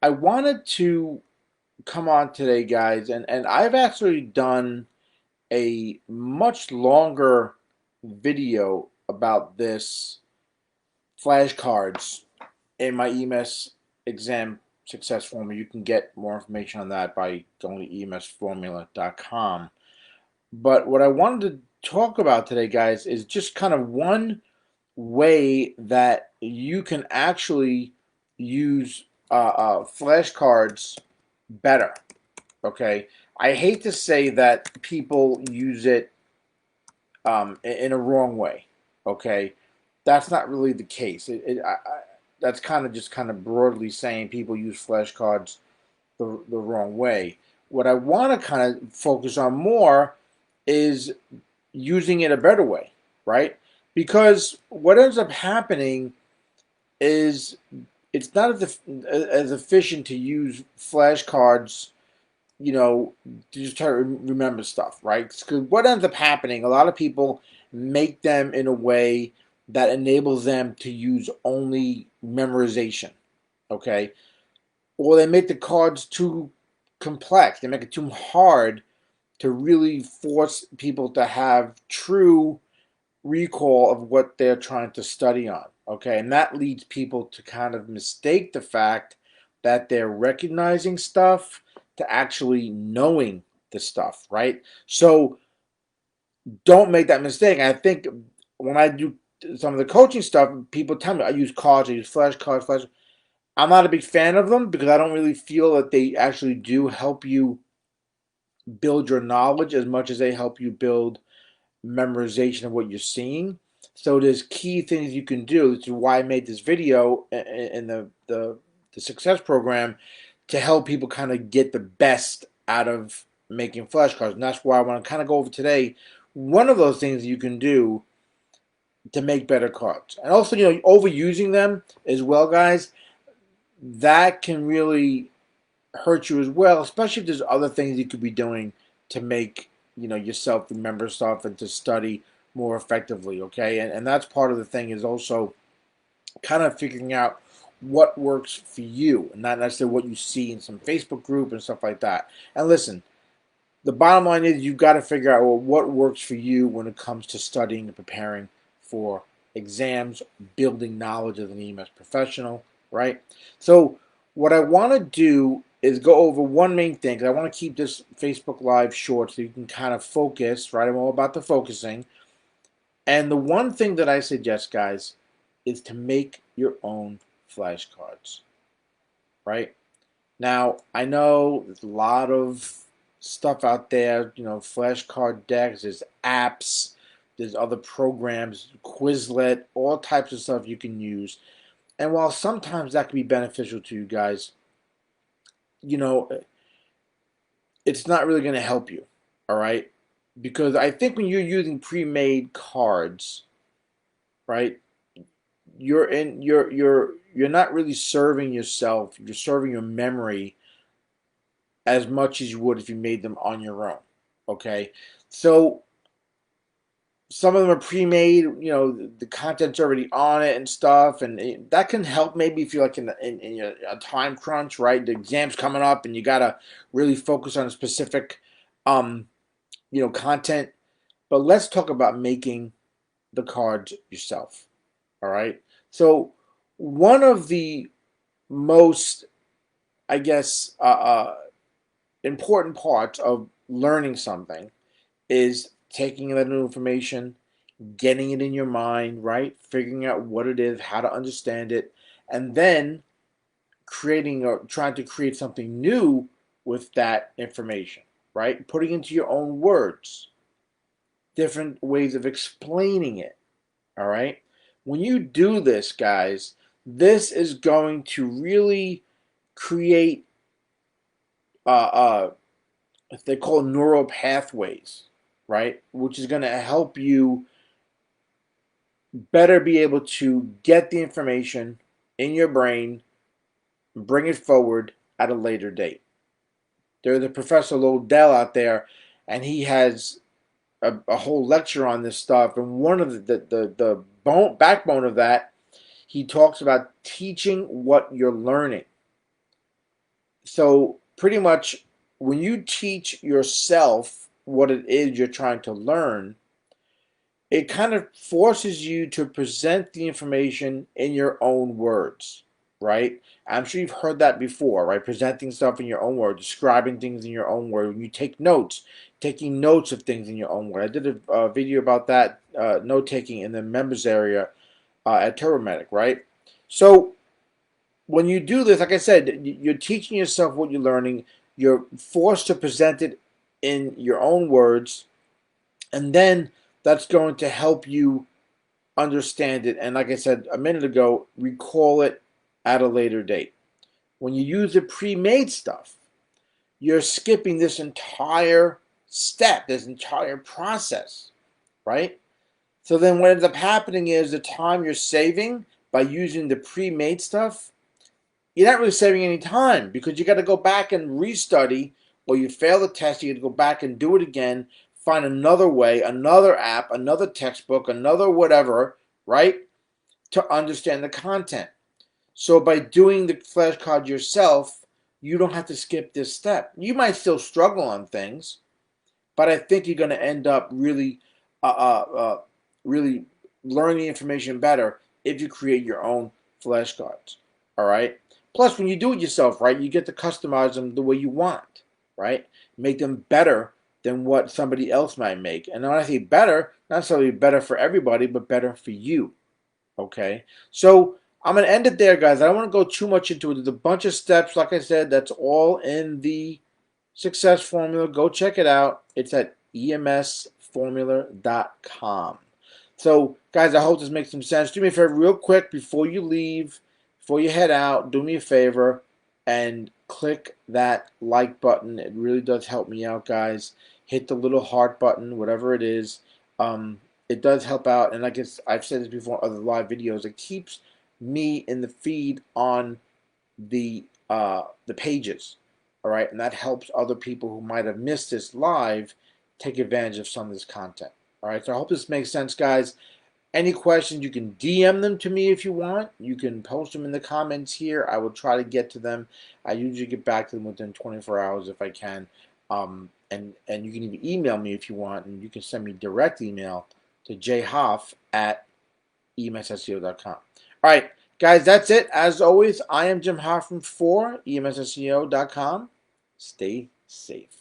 I wanted to come on today, guys, and I've actually done a much longer video about this flashcards in my EMS exam success formula. You can get more information on that by going to emsformula.com. But what I wanted to talk about today, guys, is just kind of one way that you can actually use flashcards better. Okay, I hate to say that people use it in a wrong way. Okay, that's not really the case. That's kind of broadly saying people use flashcards the wrong way. What I want to kind of focus on more is using it a better way, right? Because what ends up happening is it's not as efficient to use flashcards, to just try to remember stuff, right? Because what ends up happening, a lot of people make them in a way that enables them to use only memorization, okay? Or they make the cards too complex. They make it too hard to really force people to have true recall of what they're trying to study on. Okay, and that leads people to kind of mistake the fact that they're recognizing stuff to actually knowing the stuff, right? So don't make that mistake. I think when I do some of the coaching stuff, people tell me I use cards, I use flashcards, flash. I'm not a big fan of them because I don't really feel that they actually do help you build your knowledge as much as they help you build memorization of what you're seeing. So there's key things you can do. This is why I made this video in the success program to help people kind of get the best out of making flashcards. And that's why I want to kind of go over today one of those things you can do to make better cards. And also, overusing them as well, guys, that can really hurt you as well, especially if there's other things you could be doing to make yourself remember stuff and to study more effectively. Okay, and that's part of the thing is also kind of figuring out what works for you and not necessarily what you see in some Facebook group and stuff like that. And listen, the bottom line is you've got to figure out, well, what works for you when it comes to studying and preparing for exams, building knowledge as an EMS professional, right? So what I want to do is go over one main thing, because I want to keep this Facebook Live short so you can kind of focus, right? I'm all about the focusing. And the one thing that I suggest, guys, is to make your own flashcards, right? Now, I know there's a lot of stuff out there, flashcard decks, there's apps, there's other programs, Quizlet, all types of stuff you can use. And while sometimes that can be beneficial to you guys, you know, it's not really going to help you, all right? Because I think when you're using pre-made cards, right, you're not really serving yourself, you're serving your memory as much as you would if you made them on your own. Okay, so some of them are pre-made. The content's already on it and stuff, and that can help maybe if you're like in a time crunch, right? The exam's coming up, and you gotta really focus on a specific, um, content. But let's talk about making the cards yourself. All right. So one of the most, I guess, important parts of learning something is taking that new information, getting it in your mind, right? Figuring out what it is, how to understand it, and then creating or trying to create something new with that information, right? Putting into your own words, different ways of explaining it, all right? When you do this, guys, this is going to really create they call neural pathways, right? Which is going to help you better be able to get the information in your brain, bring it forward at a later date. There's a Professor Lodell out there, and he has a whole lecture on this stuff. And one of the backbone of that, he talks about teaching what you're learning. So pretty much when you teach yourself what it is you're trying to learn, it kind of forces you to present the information in your own words, right? I'm sure you've heard that before, right? Presenting stuff in your own words, describing things in your own words. When you take notes, taking notes of things in your own words. I did a video about that, note taking in the members area at TurboMedic, right? So when you do this, like I said, you're teaching yourself what you're learning. You're forced to present it in your own words, and then that's going to help you understand it. And like I said a minute ago, recall it at a later date. When you use the pre-made stuff, you're skipping this entire step, this entire process, right? So then what ends up happening is the time you're saving by using the pre-made stuff, you're not really saving any time because you got to go back and restudy, or you fail the test, you got to go back and do it again, find another way, another app, another textbook, another whatever, right? To understand the content. So by doing the flashcard yourself, you don't have to skip this step. You might still struggle on things, but I think you're going to end up really learning the information better if you create your own flashcards. All right. Plus, when you do it yourself, right, you get to customize them the way you want, right? Make them better than what somebody else might make. And when I say better, not necessarily better for everybody, but better for you. Okay. So I'm going to end it there, guys. I don't want to go too much into it. There's a bunch of steps. Like I said, that's all in the Success Formula. Go check it out. It's at emsformula.com. So, guys, I hope this makes some sense. Do me a favor real quick before you leave, before you head out, do me a favor and click that like button. It really does help me out, guys. Hit the little heart button, whatever it is. It does help out, and I guess I've said this before in other live videos. It keeps me in the feed on the pages, all right, and that helps other people who might have missed this live take advantage of some of this content. All right, so I hope this makes sense, guys. Any questions, you can DM them to me if you want. You can post them in the comments here. I will try to get to them. I usually get back to them within 24 hours if I can. And you can even email me if you want, and you can send me direct email to jhoff@emsseo.com. All right, guys, that's it. As always, I am Jim Hoffman for emsseo.com. Stay safe.